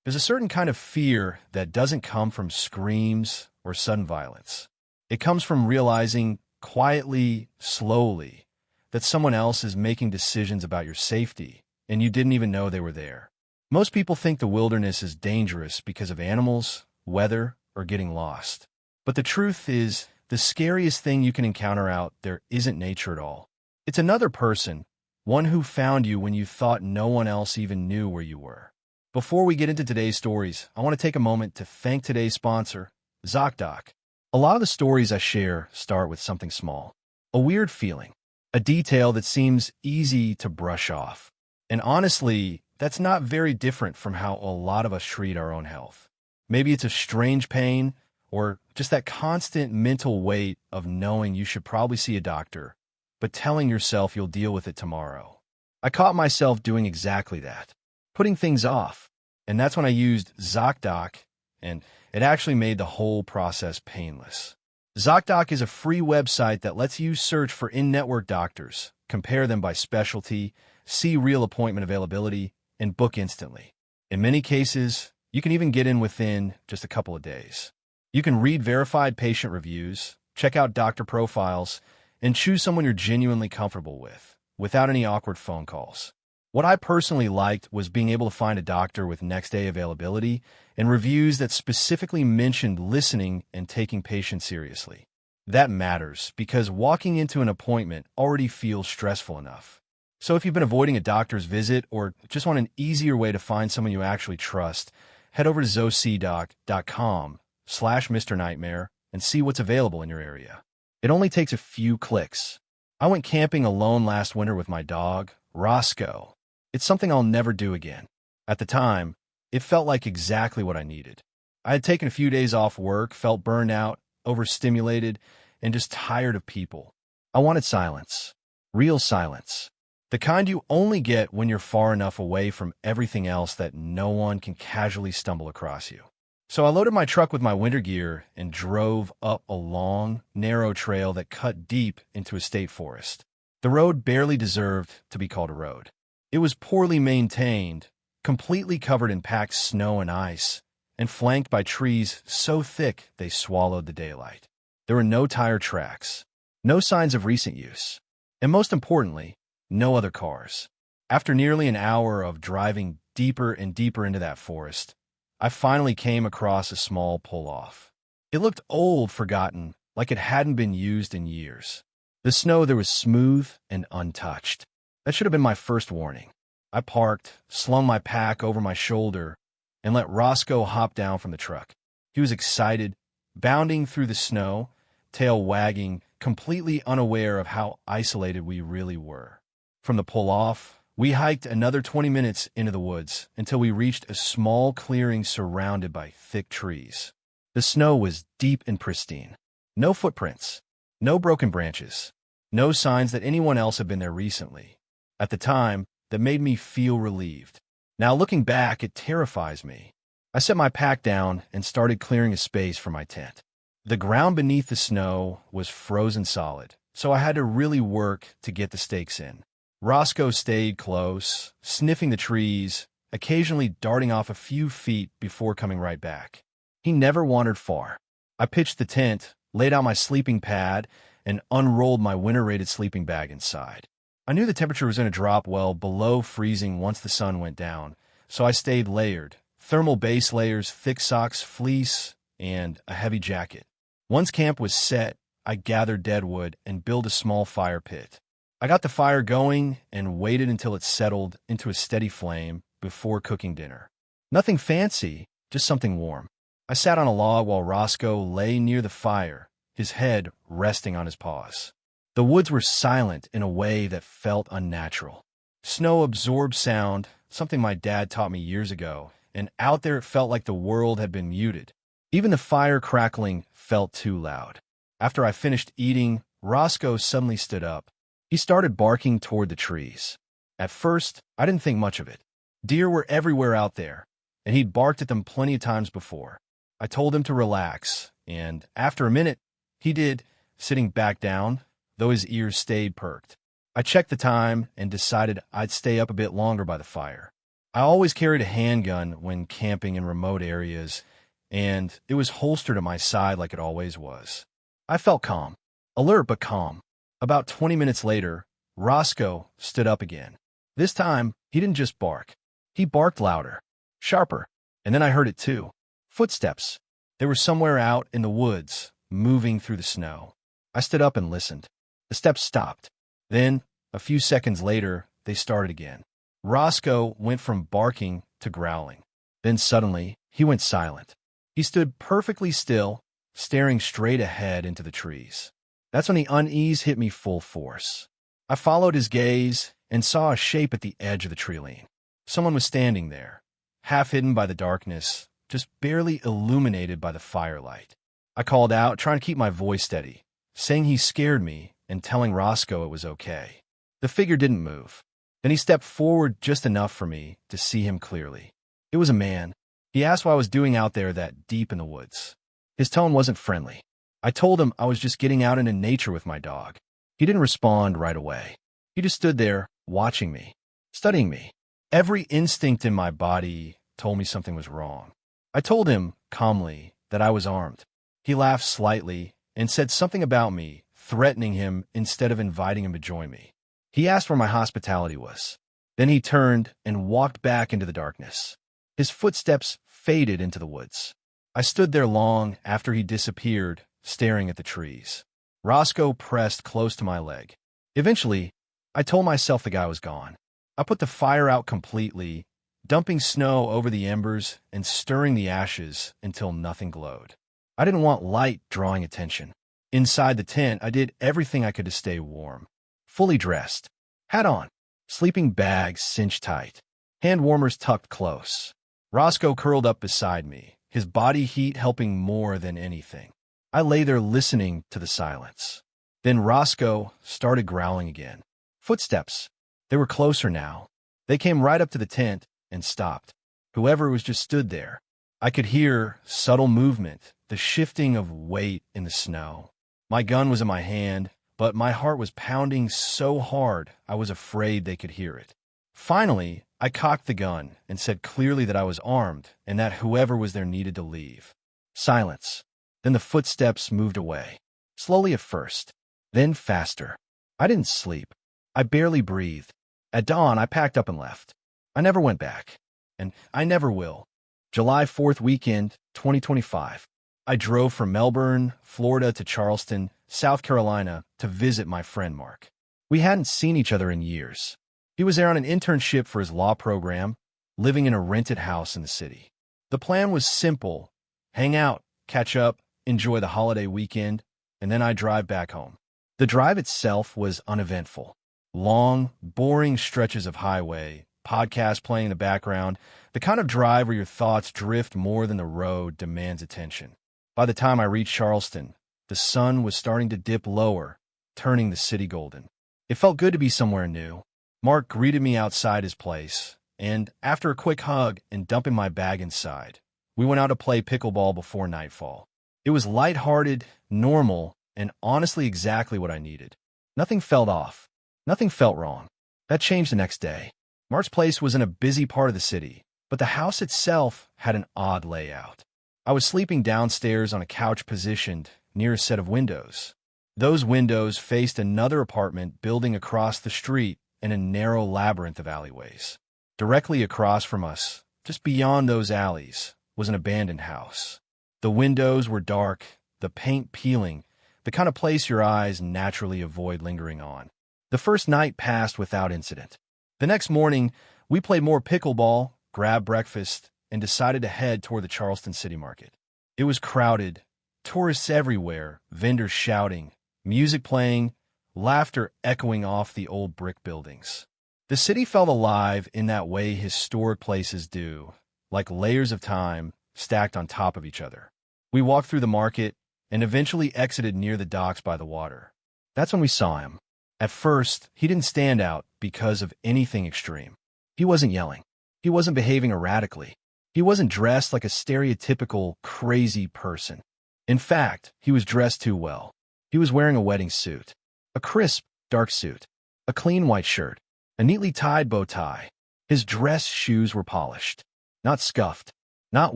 There's a certain kind of fear that doesn't come from screams or sudden violence. It comes from realizing quietly, slowly, that someone else is making decisions about your safety, and you didn't even know they were there. Most people think the wilderness is dangerous because of animals, weather, or getting lost. But the truth is, the scariest thing you can encounter out there isn't nature at all. It's another person, one who found you when you thought no one else even knew where you were. Before we get into today's stories, I want to take a moment to thank today's sponsor, ZocDoc. A lot of the stories I share start with something small, a weird feeling, a detail that seems easy to brush off. And honestly, that's not very different from how a lot of us treat our own health. Maybe it's a strange pain, or just that constant mental weight of knowing you should probably see a doctor, but telling yourself you'll deal with it tomorrow. I caught myself doing exactly that, putting things off. And that's when I used ZocDoc, and it actually made the whole process painless. ZocDoc is a free website that lets you search for in-network doctors, compare them by specialty, see real appointment availability, and book instantly. In many cases, you can even get in within just a couple of days. You can read verified patient reviews, check out doctor profiles, and choose someone you're genuinely comfortable with, without any awkward phone calls. What I personally liked was being able to find a doctor with next-day availability and reviews that specifically mentioned listening and taking patients seriously. That matters because walking into an appointment already feels stressful enough. So if you've been avoiding a doctor's visit or just want an easier way to find someone you actually trust, head over to zocdoc.com/Mr. Nightmare and see what's available in your area. It only takes a few clicks. I went camping alone last winter with my dog, Roscoe. It's something I'll never do again. At the time, it felt like exactly what I needed. I had taken a few days off work, felt burned out, overstimulated, and just tired of people. I wanted silence. Real silence. The kind you only get when you're far enough away from everything else that no one can casually stumble across you. So I loaded my truck with my winter gear and drove up a long, narrow trail that cut deep into a state forest. The road barely deserved to be called a road. It was poorly maintained, completely covered in packed snow and ice, and flanked by trees so thick they swallowed the daylight. There were no tire tracks, no signs of recent use, and most importantly, no other cars. After nearly an hour of driving deeper and deeper into that forest, I finally came across a small pull-off. It looked old, forgotten, like it hadn't been used in years. The snow there was smooth and untouched. That should have been my first warning. I parked, slung my pack over my shoulder, and let Roscoe hop down from the truck. He was excited, bounding through the snow, tail wagging, completely unaware of how isolated we really were. From the pull-off, we hiked another 20 minutes into the woods until we reached a small clearing surrounded by thick trees. The snow was deep and pristine. No footprints, no broken branches, no signs that anyone else had been there recently. At the time, that made me feel relieved. Now looking back, it terrifies me. I set my pack down and started clearing a space for my tent. The ground beneath the snow was frozen solid, so I had to really work to get the stakes in. Roscoe stayed close, sniffing the trees, occasionally darting off a few feet before coming right back. He never wandered far. I pitched the tent, laid out my sleeping pad, and unrolled my winter-rated sleeping bag inside. I knew the temperature was going to drop well below freezing once the sun went down, so I stayed layered. Thermal base layers, thick socks, fleece, and a heavy jacket. Once camp was set, I gathered deadwood and built a small fire pit. I got the fire going and waited until it settled into a steady flame before cooking dinner. Nothing fancy, just something warm. I sat on a log while Roscoe lay near the fire, his head resting on his paws. The woods were silent in a way that felt unnatural. Snow absorbed sound, something my dad taught me years ago, and out there it felt like the world had been muted. Even the fire crackling felt too loud. After I finished eating, Roscoe suddenly stood up. He started barking toward the trees. At first, I didn't think much of it. Deer were everywhere out there, and he'd barked at them plenty of times before. I told him to relax, and after a minute, he did, sitting back down, though his ears stayed perked. I checked the time and decided I'd stay up a bit longer by the fire. I always carried a handgun when camping in remote areas, and it was holstered at my side like it always was. I felt calm, alert but calm. About 20 minutes later, Roscoe stood up again. This time, he didn't just bark. He barked louder, sharper, and then I heard it too. Footsteps. They were somewhere out in the woods, moving through the snow. I stood up and listened. The steps stopped. Then, a few seconds later, they started again. Roscoe went from barking to growling. Then suddenly, he went silent. He stood perfectly still, staring straight ahead into the trees. That's when the unease hit me full force. I followed his gaze and saw a shape at the edge of the tree line. Someone was standing there, half hidden by the darkness, just barely illuminated by the firelight. I called out, trying to keep my voice steady, saying he scared me and telling Roscoe it was okay. The figure didn't move. Then he stepped forward just enough for me to see him clearly. It was a man. He asked what I was doing out there that deep in the woods. His tone wasn't friendly. I told him I was just getting out into nature with my dog. He didn't respond right away. He just stood there, watching me, studying me. Every instinct in my body told me something was wrong. I told him, calmly, that I was armed. He laughed slightly and said something about me, threatening him instead of inviting him to join me. He asked where my hospitality was. Then he turned and walked back into the darkness. His footsteps faded into the woods. I stood there long after he disappeared, staring at the trees. Roscoe pressed close to my leg. Eventually, I told myself the guy was gone. I put the fire out completely, dumping snow over the embers and stirring the ashes until nothing glowed. I didn't want light drawing attention. Inside the tent, I did everything I could to stay warm. Fully dressed, hat on, sleeping bags cinched tight, hand warmers tucked close. Roscoe curled up beside me, his body heat helping more than anything. I lay there listening to the silence. Then Roscoe started growling again. Footsteps. They were closer now. They came right up to the tent and stopped. Whoever was just stood there. I could hear subtle movement, the shifting of weight in the snow. My gun was in my hand, but my heart was pounding so hard I was afraid they could hear it. Finally, I cocked the gun and said clearly that I was armed and that whoever was there needed to leave. Silence. Then the footsteps moved away. Slowly at first, then faster. I didn't sleep. I barely breathed. At dawn, I packed up and left. I never went back. And I never will. July 4th weekend, 2025. I drove from Melbourne, Florida to Charleston, South Carolina to visit my friend Mark. We hadn't seen each other in years. He was there on an internship for his law program, living in a rented house in the city. The plan was simple: hang out, catch up, enjoy the holiday weekend, and then I'd drive back home. The drive itself was uneventful. Long, boring stretches of highway, podcasts playing in the background, the kind of drive where your thoughts drift more than the road demands attention. By the time I reached Charleston, the sun was starting to dip lower, turning the city golden. It felt good to be somewhere new. Mark greeted me outside his place, and after a quick hug and dumping my bag inside, we went out to play pickleball before nightfall. It was lighthearted, normal, and honestly exactly what I needed. Nothing felt off. Nothing felt wrong. That changed the next day. Mark's place was in a busy part of the city, but the house itself had an odd layout. I was sleeping downstairs on a couch positioned near a set of windows. Those windows faced another apartment building across the street in a narrow labyrinth of alleyways. Directly across from us, just beyond those alleys, was an abandoned house. The windows were dark, the paint peeling, the kind of place your eyes naturally avoid lingering on. The first night passed without incident. The next morning, we played more pickleball, grabbed breakfast, and decided to head toward the Charleston City Market. It was crowded, tourists everywhere, vendors shouting, music playing, laughter echoing off the old brick buildings. The city felt alive in that way historic places do, like layers of time stacked on top of each other. We walked through the market and eventually exited near the docks by the water. That's when we saw him. At first, he didn't stand out because of anything extreme. He wasn't yelling. He wasn't behaving erratically. He wasn't dressed like a stereotypical crazy person. In fact, he was dressed too well. He was wearing a wedding suit, a crisp, dark suit, a clean white shirt, a neatly tied bow tie. His dress shoes were polished, not scuffed, not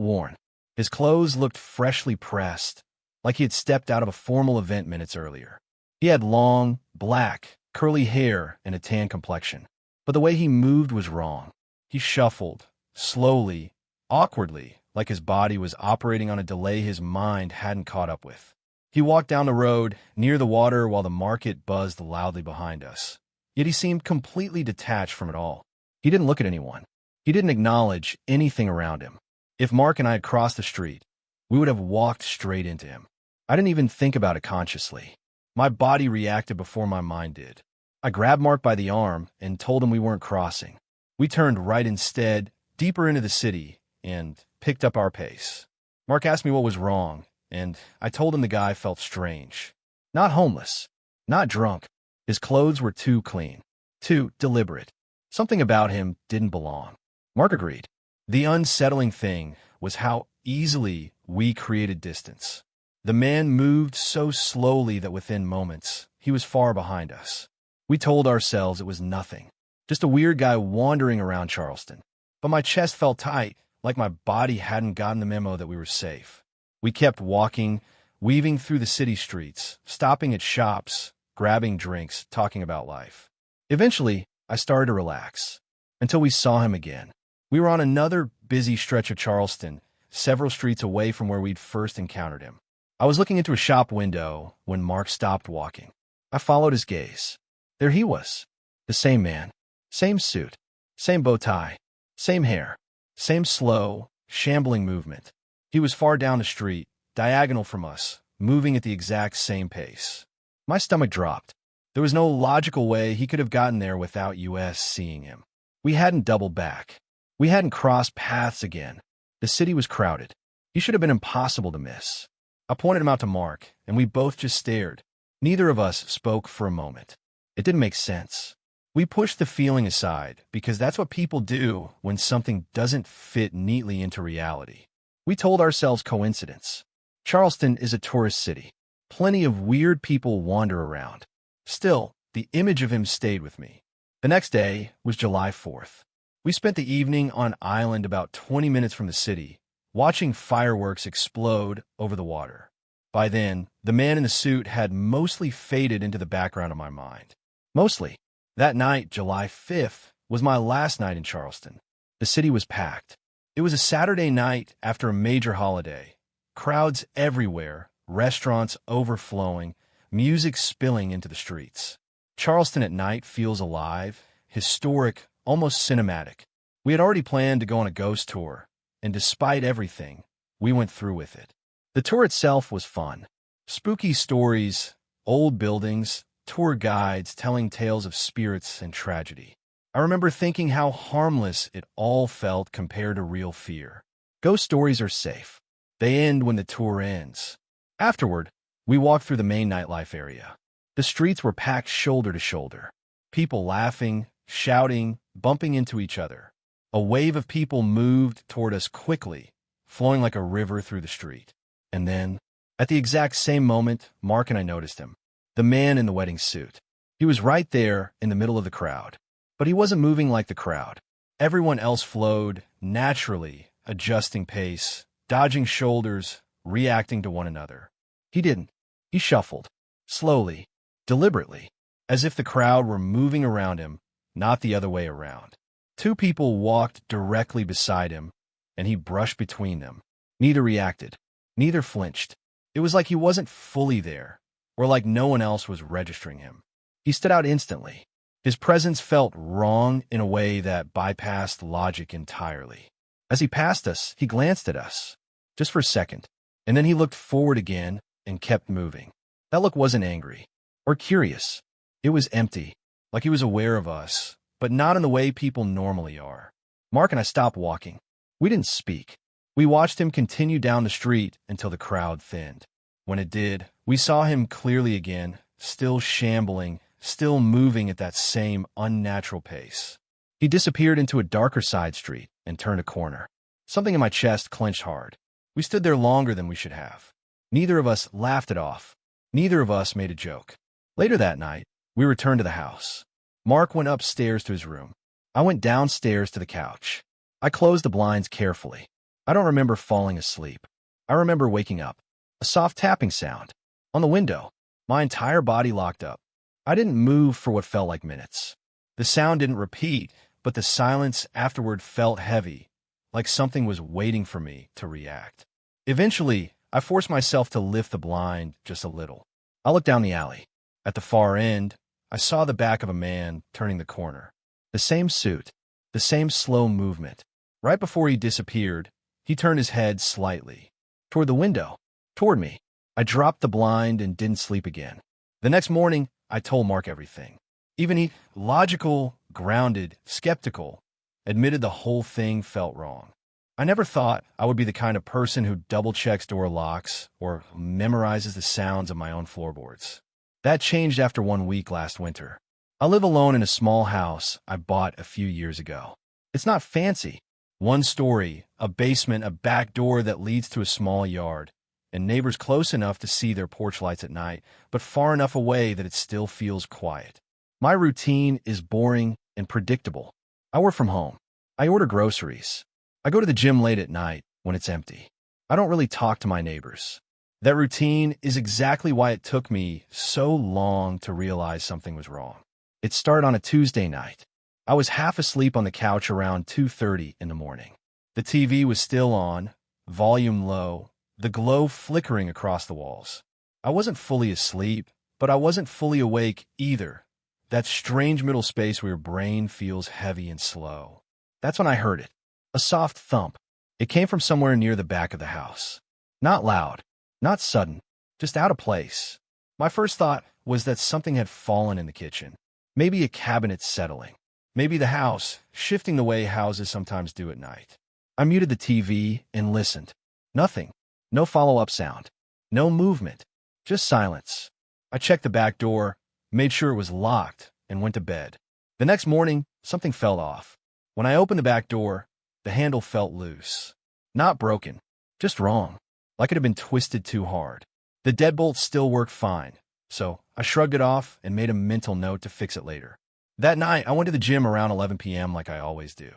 worn. His clothes looked freshly pressed, like he had stepped out of a formal event minutes earlier. He had long, black, curly hair and a tan complexion. But the way he moved was wrong. He shuffled, slowly, awkwardly, like his body was operating on a delay his mind hadn't caught up with. He walked down the road, near the water, while the market buzzed loudly behind us. Yet he seemed completely detached from it all. He didn't look at anyone. He didn't acknowledge anything around him. If Mark and I had crossed the street, we would have walked straight into him. I didn't even think about it consciously. My body reacted before my mind did. I grabbed Mark by the arm and told him we weren't crossing. We turned right instead, deeper into the city, and picked up our pace. Mark asked me what was wrong, and I told him the guy felt strange. Not homeless, not drunk. His clothes were too clean, too deliberate. Something about him didn't belong. Mark agreed. The unsettling thing was how easily we created distance. The man moved so slowly that within moments, he was far behind us. We told ourselves it was nothing, just a weird guy wandering around Charleston. But my chest felt tight, like my body hadn't gotten the memo that we were safe. We kept walking, weaving through the city streets, stopping at shops, grabbing drinks, talking about life. Eventually, I started to relax, until we saw him again. We were on another busy stretch of Charleston, several streets away from where we'd first encountered him. I was looking into a shop window when Mark stopped walking. I followed his gaze. There he was, the same man, same suit, same bow tie, same hair, same slow, shambling movement. He was far down the street, diagonal from us, moving at the exact same pace. My stomach dropped. There was no logical way he could have gotten there without us seeing him. We hadn't doubled back. We hadn't crossed paths again. The city was crowded. He should have been impossible to miss. I pointed him out to Mark, and we both just stared. Neither of us spoke for a moment. It didn't make sense. We pushed the feeling aside, because that's what people do when something doesn't fit neatly into reality. We told ourselves coincidence. Charleston is a tourist city. Plenty of weird people wander around. Still, the image of him stayed with me. The next day was July 4th. We spent the evening on an island about 20 minutes from the city, watching fireworks explode over the water. By then, the man in the suit had mostly faded into the background of my mind. Mostly. That night, July 5th, was my last night in Charleston. The city was packed. It was a Saturday night after a major holiday. Crowds everywhere, restaurants overflowing, music spilling into the streets. Charleston at night feels alive, historic, almost cinematic. We had already planned to go on a ghost tour, and despite everything, we went through with it. The tour itself was fun. Spooky stories, old buildings, tour guides telling tales of spirits and tragedy. I remember thinking how harmless it all felt compared to real fear. Ghost stories are safe. They end when the tour ends. Afterward, we walked through the main nightlife area. The streets were packed shoulder to shoulder. People laughing, shouting, bumping into each other. A wave of people moved toward us quickly, flowing like a river through the street. And then, at the exact same moment, Mark and I noticed him. The man in the wedding suit. He was right there in the middle of the crowd. But he wasn't moving like the crowd. Everyone else flowed, naturally, adjusting pace, dodging shoulders, reacting to one another. He didn't. He shuffled, slowly, deliberately, as if the crowd were moving around him, not the other way around. Two people walked directly beside him, and he brushed between them. Neither reacted. Neither flinched. It was like he wasn't fully there, or like no one else was registering him. He stood out instantly. His presence felt wrong in a way that bypassed logic entirely. As he passed us, he glanced at us, just for a second, and then he looked forward again and kept moving. That look wasn't angry or curious. It was empty, like he was aware of us, but not in the way people normally are. Mark and I stopped walking. We didn't speak. We watched him continue down the street until the crowd thinned. When it did, we saw him clearly again, still shambling, still moving at that same unnatural pace. He disappeared into a darker side street and turned a corner. Something in my chest clenched hard. We stood there longer than we should have. Neither of us laughed it off. Neither of us made a joke. Later that night, we returned to the house. Mark went upstairs to his room. I went downstairs to the couch. I closed the blinds carefully. I don't remember falling asleep. I remember waking up. A soft tapping sound. On the window. My entire body locked up. I didn't move for what felt like minutes. The sound didn't repeat, but the silence afterward felt heavy, like something was waiting for me to react. Eventually, I forced myself to lift the blind just a little. I looked down the alley. At the far end, I saw the back of a man turning the corner. The same suit, the same slow movement. Right before he disappeared, he turned his head slightly. Toward the window. Toward me. I dropped the blind and didn't sleep again. The next morning, I told Mark everything. Even he, logical, grounded, skeptical, admitted the whole thing felt wrong. I never thought I would be the kind of person who double-checks door locks or memorizes the sounds of my own floorboards. That changed after 1 week last winter. I live alone in a small house I bought a few years ago. It's not fancy. 1 story, a basement, a back door that leads to a small yard, and neighbors close enough to see their porch lights at night, but far enough away that it still feels quiet. My routine is boring and predictable. I work from home. I order groceries. I go to the gym late at night when it's empty. I don't really talk to my neighbors. That routine is exactly why it took me so long to realize something was wrong. It started on a Tuesday night. I was half asleep on the couch around 2:30 in the morning. The TV was still on, volume low, the glow flickering across the walls. I wasn't fully asleep, but I wasn't fully awake either. That strange middle space where your brain feels heavy and slow. That's when I heard it. A soft thump. It came from somewhere near the back of the house. Not loud, not sudden, just out of place. My first thought was that something had fallen in the kitchen. Maybe a cabinet settling. Maybe the house, shifting the way houses sometimes do at night. I muted the TV and listened. Nothing. No follow-up sound. No movement. Just silence. I checked the back door, made sure it was locked, and went to bed. The next morning, something fell off. When I opened the back door, the handle felt loose. Not broken. Just wrong. Like it had been twisted too hard. The deadbolt still worked fine, so I shrugged it off and made a mental note to fix it later. That night, I went to the gym around 11 p.m. like I always do.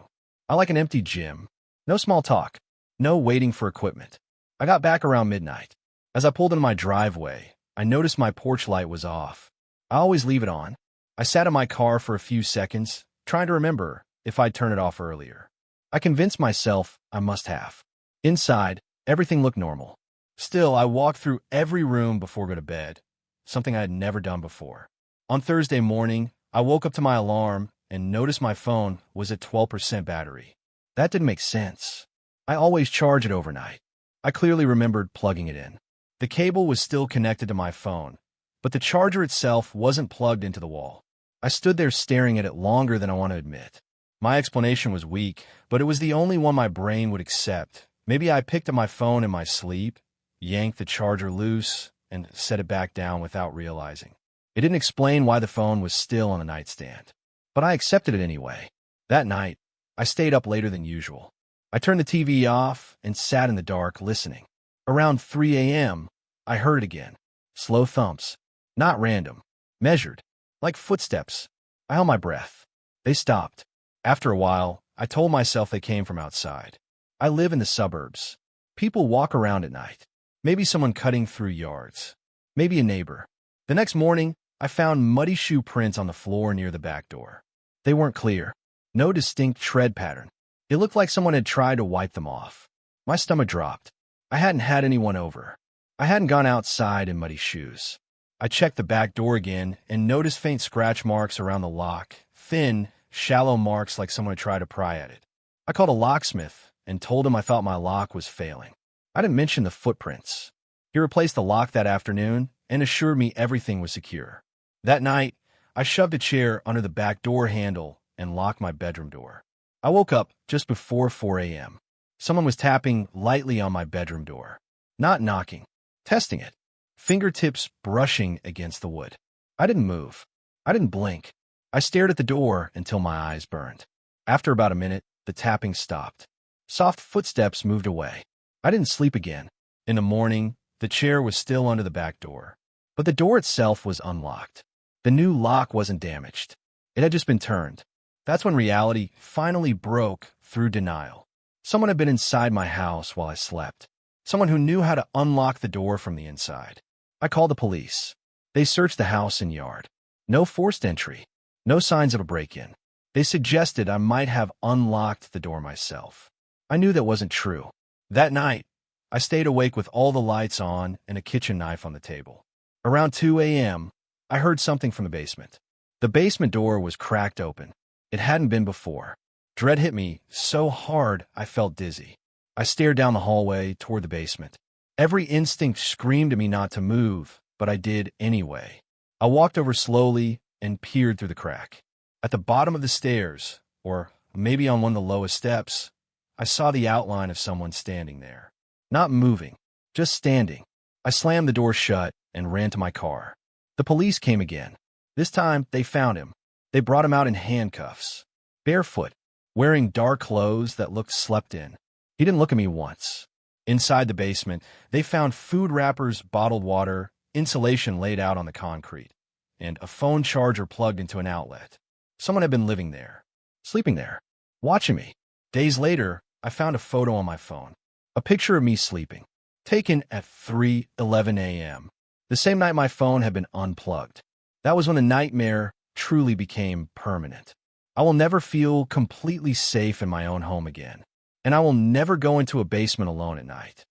I like an empty gym. No small talk. No waiting for equipment. I got back around midnight. As I pulled into my driveway, I noticed my porch light was off. I always leave it on. I sat in my car for a few seconds, trying to remember if I'd turned it off earlier. I convinced myself I must have. Inside, everything looked normal. Still, I walked through every room before going to bed, something I had never done before. On Thursday morning, I woke up to my alarm and noticed my phone was at 12% battery. That didn't make sense. I always charge it overnight. I clearly remembered plugging it in. The cable was still connected to my phone, but the charger itself wasn't plugged into the wall. I stood there staring at it longer than I want to admit. My explanation was weak, but it was the only one my brain would accept. Maybe I picked up my phone in my sleep, yanked the charger loose, and set it back down without realizing. It didn't explain why the phone was still on the nightstand, but I accepted it anyway. That night, I stayed up later than usual. I turned the TV off and sat in the dark listening. Around 3 a.m., I heard it again. Slow thumps. Not random. Measured. Like footsteps. I held my breath. They stopped. After a while, I told myself they came from outside. I live in the suburbs. People walk around at night. Maybe someone cutting through yards. Maybe a neighbor. The next morning, I found muddy shoe prints on the floor near the back door. They weren't clear. No distinct tread pattern. It looked like someone had tried to wipe them off. My stomach dropped. I hadn't had anyone over. I hadn't gone outside in muddy shoes. I checked the back door again and noticed faint scratch marks around the lock. Thin, shallow marks like someone had tried to pry at it. I called a locksmith and told him I thought my lock was failing. I didn't mention the footprints. He replaced the lock that afternoon and assured me everything was secure. That night, I shoved a chair under the back door handle and locked my bedroom door. I woke up just before 4 a.m. Someone was tapping lightly on my bedroom door. Not knocking. Testing it. Fingertips brushing against the wood. I didn't move. I didn't blink. I stared at the door until my eyes burned. After about a minute, the tapping stopped. Soft footsteps moved away. I didn't sleep again. In the morning, the chair was still under the back door, but the door itself was unlocked. The new lock wasn't damaged. It had just been turned. That's when reality finally broke through denial. Someone had been inside my house while I slept. Someone who knew how to unlock the door from the inside. I called the police. They searched the house and yard. No forced entry. No signs of a break-in. They suggested I might have unlocked the door myself. I knew that wasn't true. That night, I stayed awake with all the lights on and a kitchen knife on the table. Around 2 a.m., I heard something from the basement. The basement door was cracked open. It hadn't been before. Dread hit me so hard I felt dizzy. I stared down the hallway toward the basement. Every instinct screamed at me not to move, but I did anyway. I walked over slowly and peered through the crack. At the bottom of the stairs, or maybe on one of the lowest steps, I saw the outline of someone standing there. Not moving, just standing. I slammed the door shut and ran to my car. The police came again. This time, they found him. They brought him out in handcuffs, barefoot, wearing dark clothes that looked slept in. He didn't look at me once. Inside the basement, they found food wrappers, bottled water, insulation laid out on the concrete, and a phone charger plugged into an outlet. Someone had been living there, sleeping there, watching me. Days later, I found a photo on my phone, a picture of me sleeping, taken at 3:11 a.m., the same night my phone had been unplugged. That was when the nightmare truly became permanent. I will never feel completely safe in my own home again, and I will never go into a basement alone at night.